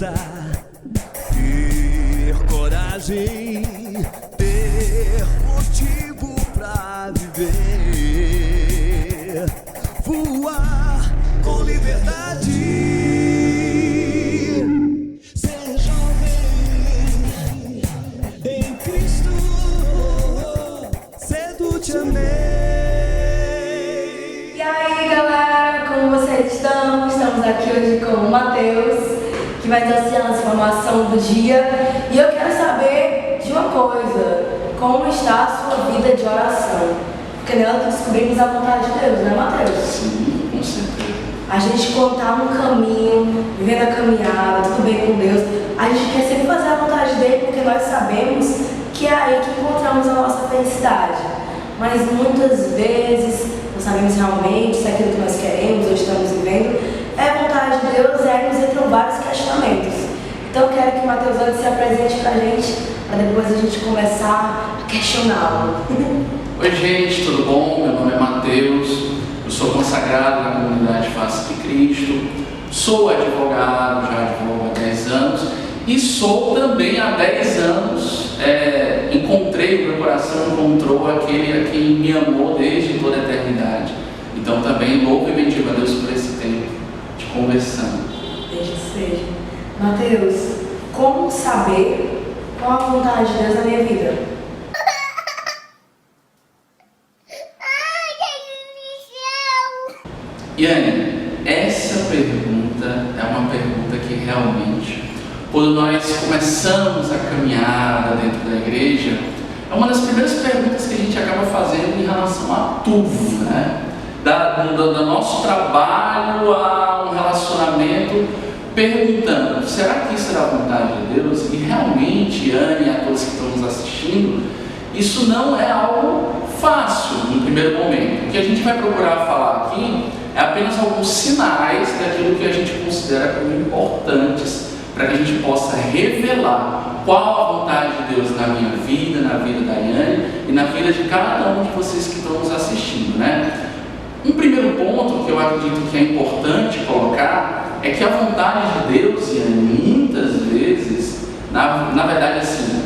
força, ter coragem, ter motivo pra viver, voar com liberdade. Ser jovem em Cristo, cedo te amei. E aí, galera, como vocês estão? Estamos aqui hoje com o Matheus, que vai dar a transformação do dia. E eu quero saber de uma coisa: como está a sua vida de oração? Porque nela que descobrimos a vontade de Deus, né, Matheus? Sim, com certeza. A gente contar um caminho, vivendo a caminhada, tudo bem com Deus. A gente quer sempre fazer a vontade dele, porque nós sabemos que é aí que encontramos a nossa felicidade. Mas muitas vezes não sabemos realmente se aquilo que nós queremos ou estamos vivendo é a vontade de Deus, e aí nos entram vários questionamentos. Então eu quero que o Matheus antes se apresente pra gente, para depois a gente começar a questioná-lo. Oi gente, tudo bom? Meu nome é Matheus, eu sou consagrado na comunidade Face de Cristo, sou advogado, já advogo há 10 anos e sou também há 10 anos, encontrei, o meu coração encontrou aquele a quem me amou desde toda a eternidade. Então também louvo e bendigo a Deus por esse tempo de conversão. Desde que seja. Matheus, como saber qual a vontade de Deus na minha vida? Yane, essa pergunta é uma pergunta que realmente, quando nós começamos a caminhada dentro da igreja, é uma das primeiras perguntas que a gente acaba fazendo em relação a tudo, né? Do nosso trabalho a um relacionamento, perguntando: será que isso era a vontade de Deus? E realmente, Yane e a todos que estão nos assistindo, isso não é algo fácil no primeiro momento. O que a gente vai procurar falar aqui é apenas alguns sinais daquilo que a gente considera como importantes para que a gente possa revelar qual a vontade de Deus na minha vida, na vida da Yane e na vida de cada um de vocês que estão nos assistindo, né? Um primeiro ponto que eu acredito que é importante colocar é que a vontade de Deus, Yane, muitas vezes, na verdade assim,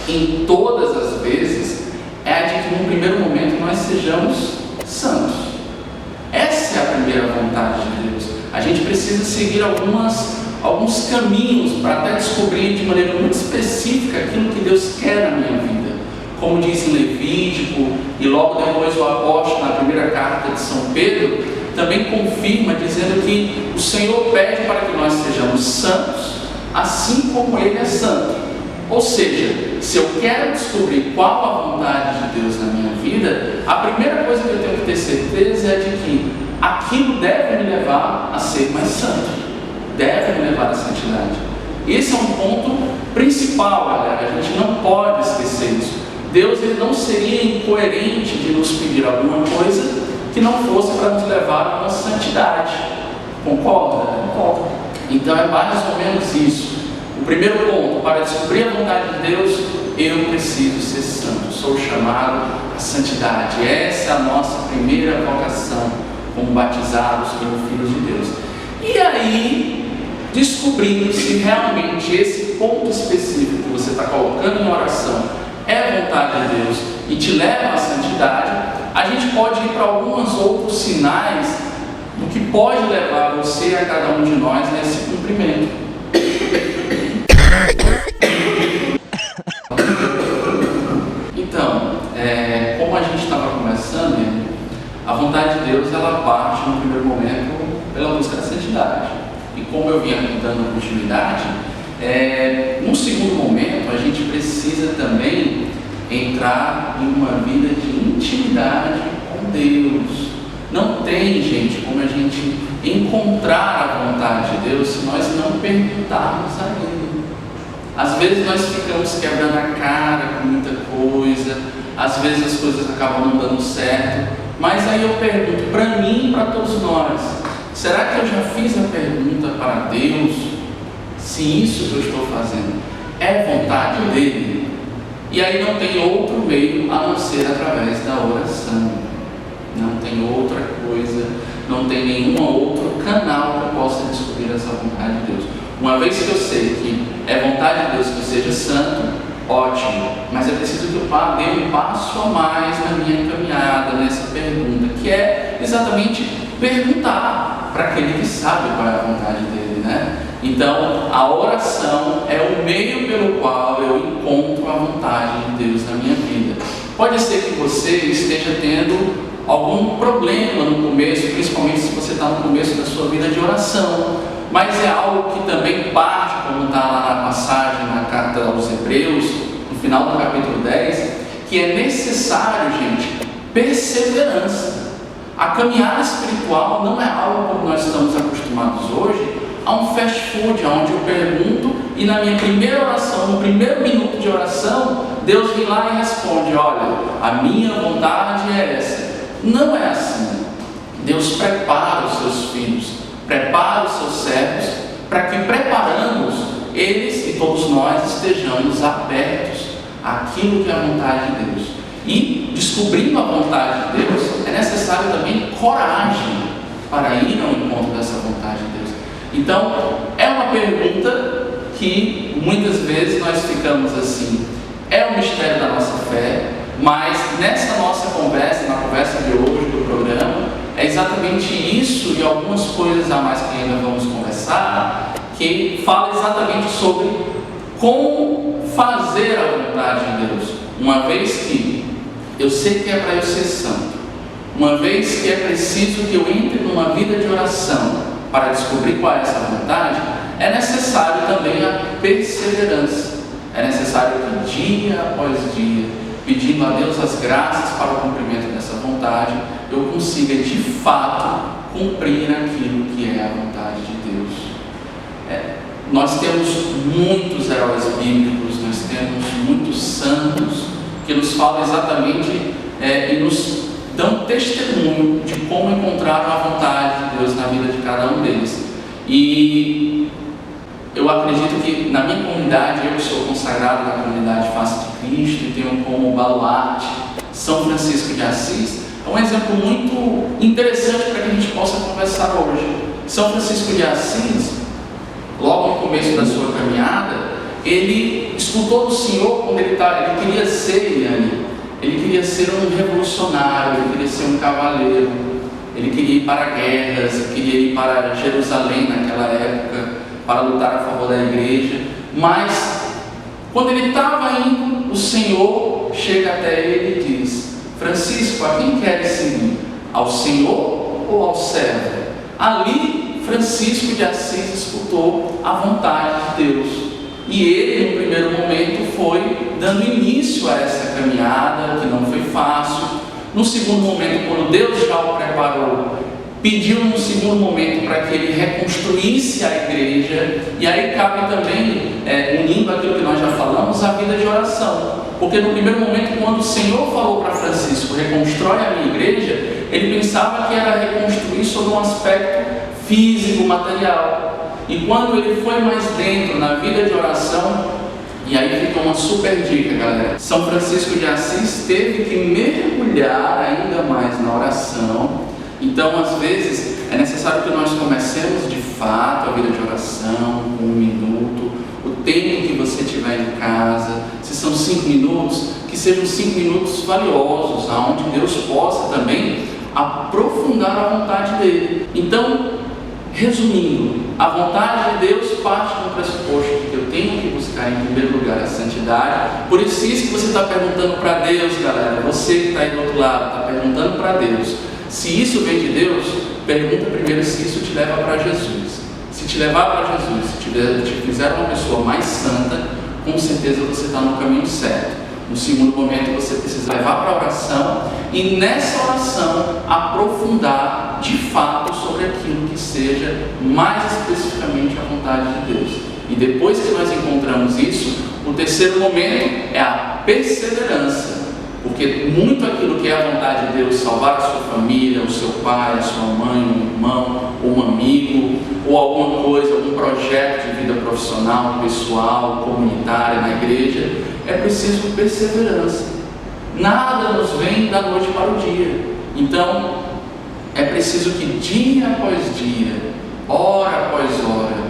em todas as vezes, é a de que num primeiro momento nós sejamos santos. Essa é a primeira vontade de Deus. A gente precisa seguir alguns caminhos para até descobrir de maneira muito específica aquilo que Deus quer na minha vida. Como diz em Levítico, e logo depois o apóstolo, na primeira carta de São Pedro, também confirma, dizendo que o Senhor pede para que nós sejamos santos, assim como Ele é santo. Ou seja, se eu quero descobrir qual a vontade de Deus na minha vida, a primeira coisa que eu tenho que ter certeza é de que aquilo deve me levar a ser mais santo, deve me levar à santidade. Esse é um ponto principal, galera, a gente não pode esquecer isso. Deus, ele não seria incoerente de nos pedir alguma coisa que não fosse para nos levar a uma santidade. Concorda? Concordo. Então é mais ou menos isso. O primeiro ponto: para descobrir a vontade de Deus, eu preciso ser santo, sou chamado à santidade. Essa é a nossa primeira vocação como batizados como filhos de Deus. E aí, descobrindo se realmente esse ponto específico que você está colocando em oração é vontade de Deus e te leva à santidade, a gente pode ir para alguns outros sinais do que pode levar você, a cada um de nós, nesse cumprimento. Então, como a gente estava conversando, a vontade de Deus, ela parte no primeiro momento pela busca da santidade. E como eu vinha dando continuidade, num segundo momento a gente precisa também entrar em uma vida de intimidade com Deus. Não tem, gente, como a gente encontrar a vontade de Deus se nós não perguntarmos a Ele. Às vezes nós ficamos quebrando a cara com muita coisa, às vezes as coisas acabam não dando certo, mas aí eu pergunto para mim e para todos nós: será que eu já fiz a pergunta para Deus se isso que eu estou fazendo é vontade dele? E aí não tem outro meio a não ser através da oração. Não tem outra coisa, não tem nenhum outro canal que eu possa descobrir essa vontade de Deus. Uma vez que eu sei que é vontade de Deus que eu seja santo, ótimo, mas é preciso que eu dê um passo a mais na minha caminhada, nessa pergunta, que é exatamente perguntar para aquele que sabe qual é a vontade dele, né? Então, a oração é o meio pelo qual eu encontro a vontade de Deus na minha vida. Pode ser que você esteja tendo algum problema no começo, principalmente se você está no começo da sua vida de oração, mas é algo que também parte, como está lá na passagem, na carta aos Hebreus, no final do capítulo 10, que é necessário, gente, perseverança. A caminhada espiritual não é algo como nós estamos acostumados hoje, a um fast food, onde eu pergunto e na minha primeira oração, no primeiro minuto de oração, Deus vem lá e responde: olha, a minha vontade é essa. Não é assim. Deus prepara os seus filhos, prepara os seus servos, para que preparando-os, eles e todos nós estejamos abertos àquilo que é a vontade de Deus. E descobrindo a vontade de Deus, é necessário também coragem para ir ao encontro dessa vontade de Deus. Então, é uma pergunta que muitas vezes nós ficamos assim, é o mistério da nossa fé, mas nessa nossa conversa, na conversa de hoje do programa, é exatamente isso e algumas coisas a mais que ainda vamos conversar, que fala exatamente sobre como fazer a vontade de Deus. Uma vez que eu sei que é para eu ser santo, uma vez que é preciso que eu entre numa vida de oração para descobrir qual é essa vontade, é necessário também a perseverança. É necessário que dia após dia, pedindo a Deus as graças para o cumprimento dessa vontade, eu consiga de fato cumprir aquilo que é a vontade de Deus. Nós temos muitos heróis bíblicos, nós temos muitos santos que nos falam exatamente e nos dão testemunho de como encontraram a vontade de Deus na vida de cada um deles. E eu acredito que na minha comunidade, eu sou consagrado na comunidade Face de Cristo e tenho como baluarte São Francisco de Assis. É um exemplo muito interessante para que a gente possa conversar hoje. São Francisco de Assis, logo no começo da sua caminhada, ele escutou do Senhor quando ele queria ser, ele queria ser um revolucionário, ele queria ser um cavaleiro, ele queria ir para guerras, ele queria ir para Jerusalém naquela época, para lutar a favor da igreja. Mas quando ele estava indo, o Senhor chega até ele e diz: Francisco, a quem queres seguir? Ao Senhor ou ao servo? Ali, Francisco de Assis escutou a vontade de Deus. E ele, no primeiro momento, foi dando início a essa caminhada, que não foi fácil. No segundo momento, quando Deus já o preparou, pediu no segundo momento para que ele reconstruísse a igreja. E aí cabe também, unindo aquilo que nós já falamos, a vida de oração. Porque no primeiro momento, quando o Senhor falou para Francisco: reconstrói a minha igreja, ele pensava que era reconstruir sobre um aspecto físico, material. E quando ele foi mais dentro na vida de oração, e aí fica uma super dica, galera, São Francisco de Assis teve que mergulhar ainda mais na oração. Então, às vezes, é necessário que nós comecemos de fato a vida de oração, com 1 minuto, o tempo que você tiver em casa. Se são 5 minutos, que sejam 5 minutos valiosos, onde Deus possa também aprofundar a vontade dele. Então, resumindo, a vontade de Deus parte do pressuposto de que eu tenho que buscar em primeiro lugar a santidade. Por isso que você está perguntando para Deus, galera, você que está aí do outro lado, está perguntando para Deus. Se isso vem de Deus, pergunta primeiro se isso te leva para Jesus. Se te levar para Jesus, se te fizer uma pessoa mais santa, com certeza você está no caminho certo. No segundo momento, você precisa levar para a oração e nessa oração aprofundar de fato sobre aquilo que seja mais especificamente a vontade de Deus. E depois que nós encontramos isso, o terceiro momento é a perseverança. Porque muito aquilo que é a vontade de Deus, salvar a sua família, o seu pai, a sua mãe, um irmão, ou um amigo, ou alguma coisa, algum projeto de vida profissional, pessoal, comunitária, na igreja, é preciso perseverança. Nada nos vem da noite para o dia. Então, é preciso que dia após dia, hora após hora,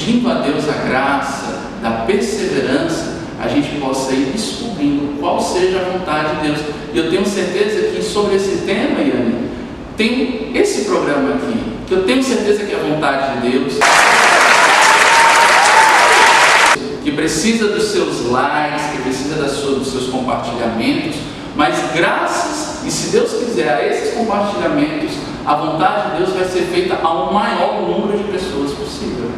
pedindo a Deus a graça da perseverança, a gente possa ir descobrindo qual seja a vontade de Deus. E eu tenho certeza que sobre esse tema, Yane, tem esse programa aqui, que eu tenho certeza que é a vontade de Deus, que precisa dos seus likes, que precisa dos seus compartilhamentos, mas graças, e se Deus quiser, a esses compartilhamentos, a vontade de Deus vai ser feita a um maior número de pessoas possível.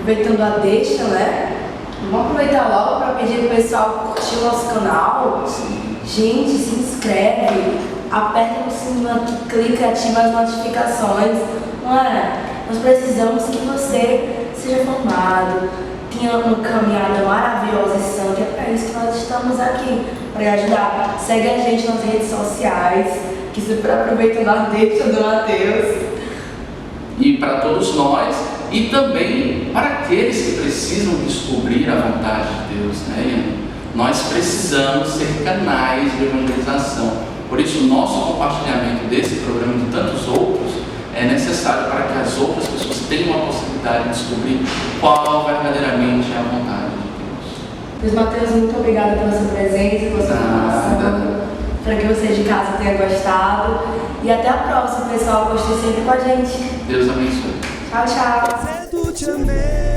Aproveitando a deixa, né? Vamos aproveitar logo para pedir para o pessoal curtir o nosso canal. Sim. Gente, se inscreve, aperta no sininho aqui, clica, ativa as notificações. Mano, nós precisamos que você seja formado, tenha uma caminhada maravilhosa e santa. É para isso que nós estamos aqui, para ajudar. Segue a gente nas redes sociais, que super aproveitando a deixa do Mateus. E para todos nós, e também para aqueles que precisam descobrir a vontade de Deus, né, Ian? Nós precisamos ser canais de evangelização. Por isso, o nosso compartilhamento desse programa e de tantos outros é necessário para que as outras pessoas tenham a possibilidade de descobrir qual verdadeiramente é a vontade de Deus. Pois, Mateus, muito obrigada pela sua presença, pela sua formação. Espero que você de casa tenha gostado. E até a próxima, pessoal. Gostei sempre com a gente. Deus abençoe. Tchau, tchau. Cedo te amei.